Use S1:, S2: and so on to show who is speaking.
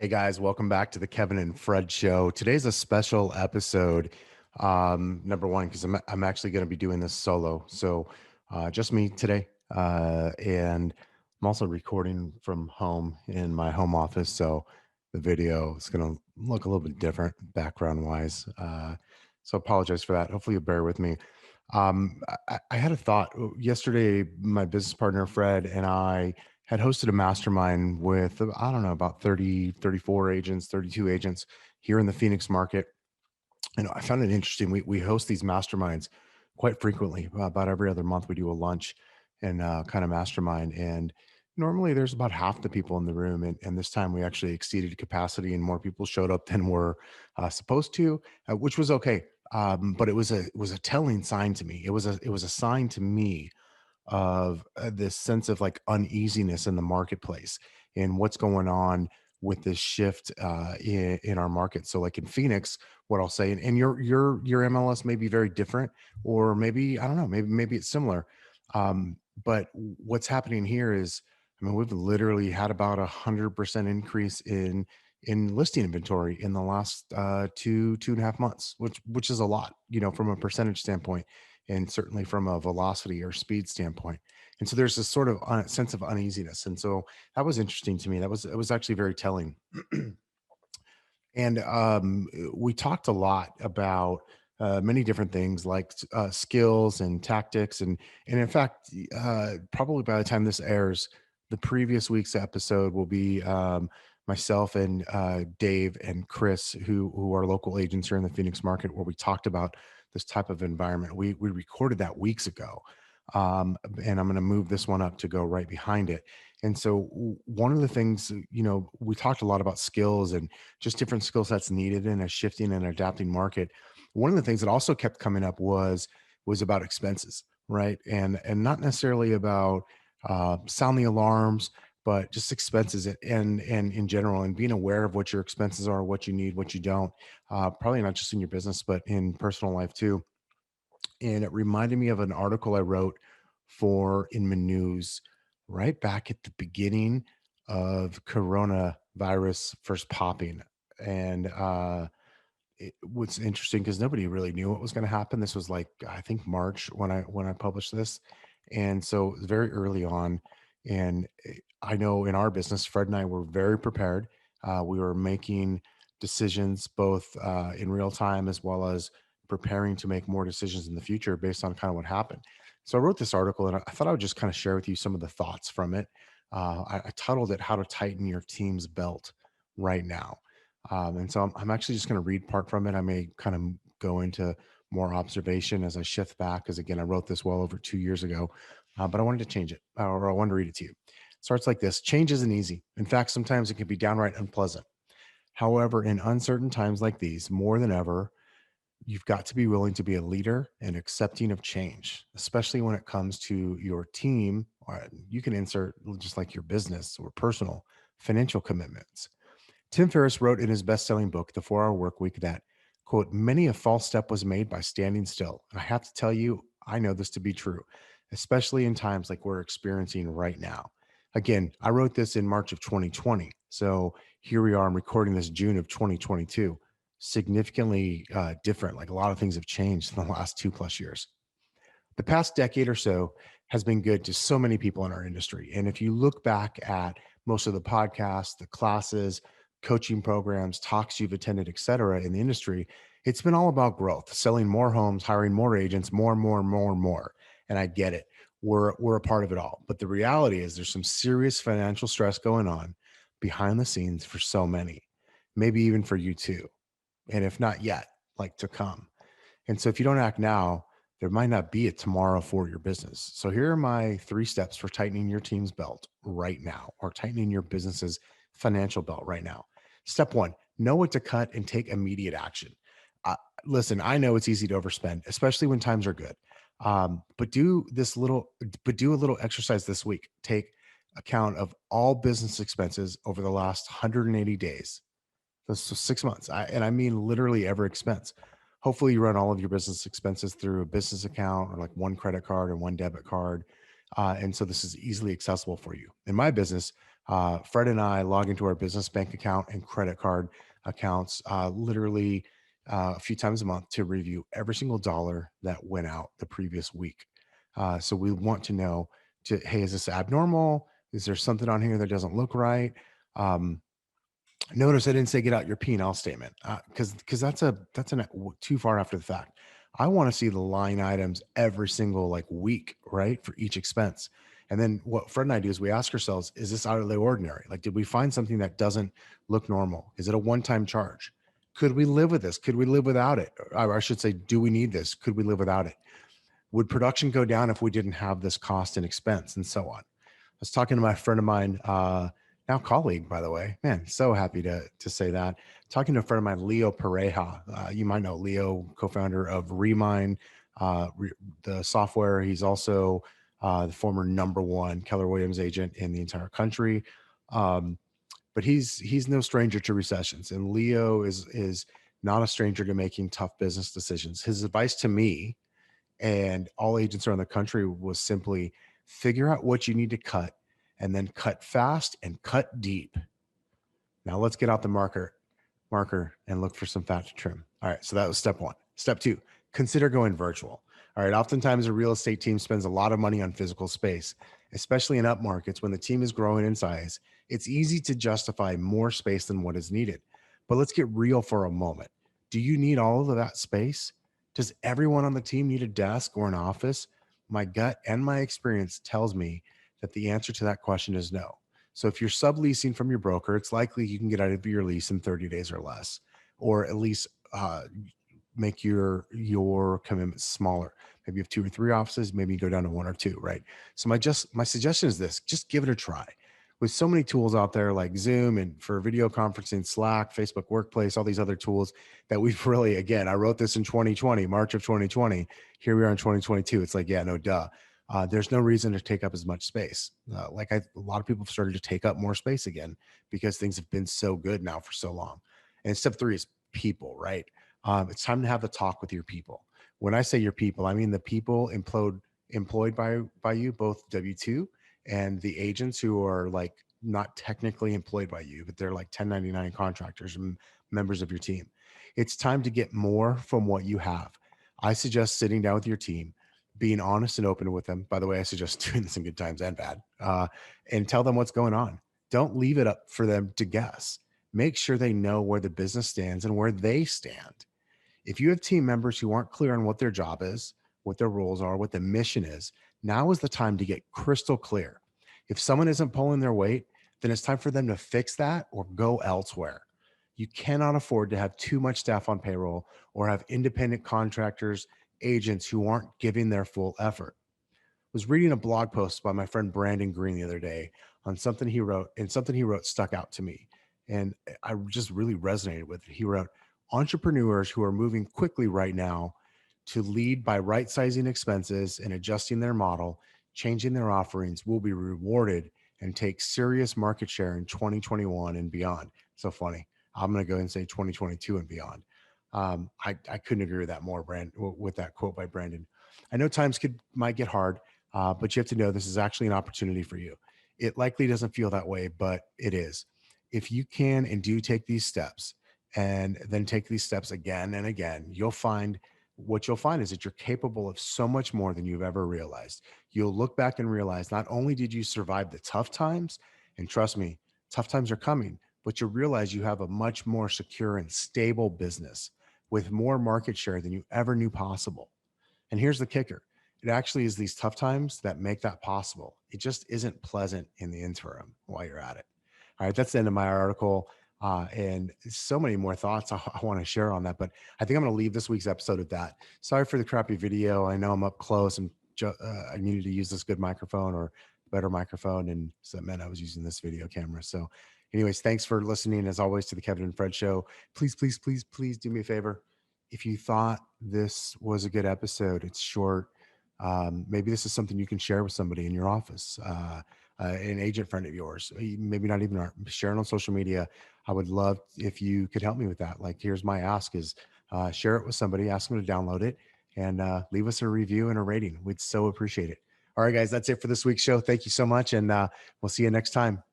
S1: Hey guys, welcome back to the Kevin and Fred show. Today's a special episode. Number one, because I'm actually going to be doing this solo. So just me today. And I'm also recording from home in my home office. So the video is going to look a little bit different background wise. So apologize for that. Hopefully you'll bear with me. I had a thought yesterday. My business partner, Fred, and I had hosted a mastermind with, I don't know, about 30, 34 agents, 32 agents here in the Phoenix market. And I found it interesting. We host these masterminds quite frequently. About every other month, we do a lunch and kind of mastermind. And normally there's about half the people in the room. And this time we actually exceeded capacity and more people showed up than were supposed to, which was okay. But it was a telling sign to me. It was a sign to me of this sense of like uneasiness in the marketplace and what's going on with this shift in our market. So like in Phoenix, what I'll say, and your MLS may be very different, or maybe I don't know, maybe it's similar. But what's happening here is, I mean, we've literally had about 100% increase in listing inventory in the last 2.5 months, which is a lot, from a percentage standpoint and certainly from a velocity or speed standpoint. And so there's this sort of sense of uneasiness. And so that was interesting to me. It was actually very telling. And we talked a lot about many different things like skills and tactics. And in fact, probably by the time this airs, the previous week's episode will be myself and Dave and Chris, who are local agents here in the Phoenix market, where we talked about this type of environment. We recorded that weeks ago. And I'm going to move this one up to go right behind it. And so one of the things, we talked a lot about skills and just different skill sets needed in a shifting and adapting market. One of the things that also kept coming up was about expenses, right? And not necessarily about sounding alarms, but just expenses and in general, and being aware of what your expenses are, what you need, what you don't. Probably not just in your business, but in personal life too. And it reminded me of an article I wrote for Inman News right back at the beginning of coronavirus first popping. And what's interesting, because nobody really knew what was going to happen. This was like, I think, March when I published this, and so it was very early on. And I know in our business, Fred and I were very prepared. We were making decisions both in real time, as well as preparing to make more decisions in the future based on kind of what happened. So I wrote this article, and I thought I would just kind of share with you some of the thoughts from it. I titled it "How to Tighten Your Team's Belt Right Now." And so I'm actually just going to read part from it. I may kind of go into more observation as I shift back, because again, I wrote this well over 2 years ago, but I wanted to change it, or I wanted to read it to you. It starts like this: Change isn't easy. In fact, sometimes it can be downright unpleasant. However, in uncertain times like these, more than ever, you've got to be willing to be a leader and accepting of change, especially when it comes to your team. Or you can insert just like your business or personal financial commitments. Tim Ferriss wrote in his best-selling book, The 4 Hour Work Week, that, quote, many a false step was made by standing still. And I have to tell you, I know this to be true, especially in times like we're experiencing right now. Again, I wrote this in March of 2020. So here we are. I'm recording this June of 2022. Significantly different. Like a lot of things have changed in the last 2+ years. The past decade or so has been good to so many people in our industry. And if you look back at most of the podcasts, the classes, coaching programs, talks you've attended, et cetera, in the industry, it's been all about growth, selling more homes, hiring more agents, more and more and more and more. And I get it. We're a part of it all. But the reality is there's some serious financial stress going on behind the scenes for so many, maybe even for you too. And if not yet, like to come. And so if you don't act now, there might not be a tomorrow for your business. So here are my 3 steps for tightening your team's belt right now, or tightening your business's financial belt right now. Step 1, know what to cut and take immediate action. Uh, Listen, I know it's easy to overspend, especially when times are good. But do a little exercise this week. Take account of all business expenses over the last 180 days. So 6 months. And I mean literally every expense. Hopefully you run all of your business expenses through a business account, or like one credit card or one debit card. And so this is easily accessible for you. In my business, Fred and I log into our business bank account and credit card accounts literally a few times a month to review every single dollar that went out the previous week. So we want to know hey, is this abnormal? Is there something on here that doesn't look right? Um, Notice I didn't say get out your P&L statement because too far after the fact. I want to see the line items every single like week, right, for each expense. And then what Fred and I do is we ask ourselves, is this out of the ordinary? Like, did we find something that doesn't look normal? Is it a one-time charge? Could we live with this? Could we live without it? Or I should say, do we need this? Could we live without it? Would production go down if we didn't have this cost and expense, and so on? I was talking to my friend of mine, now colleague, by the way. Man, so happy to say that. Talking to a friend of mine, Leo Pareja. You might know Leo, co-founder of Remind, the software. He's also the former number one Keller Williams agent in the entire country. Um, but he's no stranger to recessions, and Leo is not a stranger to making tough business decisions. His advice to me and all agents around the country was simply figure out what you need to cut and then cut fast and cut deep. Now let's get out the marker and look for some fat to trim. All right, so that was step one. Step two, consider going virtual. All right, oftentimes a real estate team spends a lot of money on physical space, especially in up markets when the team is growing in size. It's easy to justify more space than what is needed. But let's get real for a moment. Do you need all of that space? Does everyone on the team need a desk or an office? My gut and my experience tells me that the answer to that question is no. So if you're subleasing from your broker, it's likely you can get out of your lease in 30 days or less, or at least make your commitments smaller. Maybe you have two or three offices, maybe you go down to one or two, right? So my suggestion is this: just give it a try. With so many tools out there like Zoom and for video conferencing, Slack, Facebook Workplace, all these other tools that we've really, again, I wrote this in 2020, March of 2020. Here we are in 2022. It's like, yeah, no, duh. There's no reason to take up as much space. A lot of people have started to take up more space again because things have been so good now for so long. And step three is people, right? It's time to have the talk with your people. When I say your people, I mean the people employed by you, both W-2 and the agents who are like not technically employed by you, but they're like 1099 contractors and members of your team. It's time to get more from what you have. I suggest sitting down with your team, being honest and open with them. By the way, I suggest doing this in good times and bad, and tell them what's going on. Don't leave it up for them to guess. Make sure they know where the business stands and where they stand. If you have team members who aren't clear on what their job is, what their roles are, what the mission is, now is the time to get crystal clear. If someone isn't pulling their weight, then it's time for them to fix that or go elsewhere. You cannot afford to have too much staff on payroll or have independent contractors, agents who aren't giving their full effort. Was reading a blog post by my friend Brandon Green the other day on something he wrote, and something he wrote stuck out to me. And I just really resonated with it. He wrote, entrepreneurs who are moving quickly right now to lead by right sizing expenses and adjusting their model, changing their offerings will be rewarded and take serious market share in 2021 and beyond. So funny. I'm going to go ahead and say 2022 and beyond. I couldn't agree with that more, with that quote by Brandon. I know times might get hard, but you have to know this is actually an opportunity for you. It likely doesn't feel that way, but it is. If you can and do take these steps and then take these steps again and again, you'll find is that you're capable of so much more than you've ever realized. You'll look back and realize not only did you survive the tough times, and trust me, tough times are coming, but you'll realize you have a much more secure and stable business with more market share than you ever knew possible. And here's the kicker: it actually is these tough times that make that possible. It just isn't pleasant in the interim while you're at it. All right, that's the end of my article. And so many more thoughts I want to share on that, but I think I'm going to leave this week's episode at that. Sorry for the crappy video. I know I'm up close and I needed to use this good microphone or better microphone. And so that meant I was using this video camera. So anyways, thanks for listening as always to the Kevin and Fred show. Please, please, please, please do me a favor. If you thought this was a good episode, it's short. Maybe this is something you can share with somebody in your office, an agent friend of yours, maybe not even share it on social media. I would love if you could help me with that. Like, here's my ask is share it with somebody, ask them to download it and leave us a review and a rating. We'd so appreciate it. All right, guys, that's it for this week's show. Thank you so much. And we'll see you next time.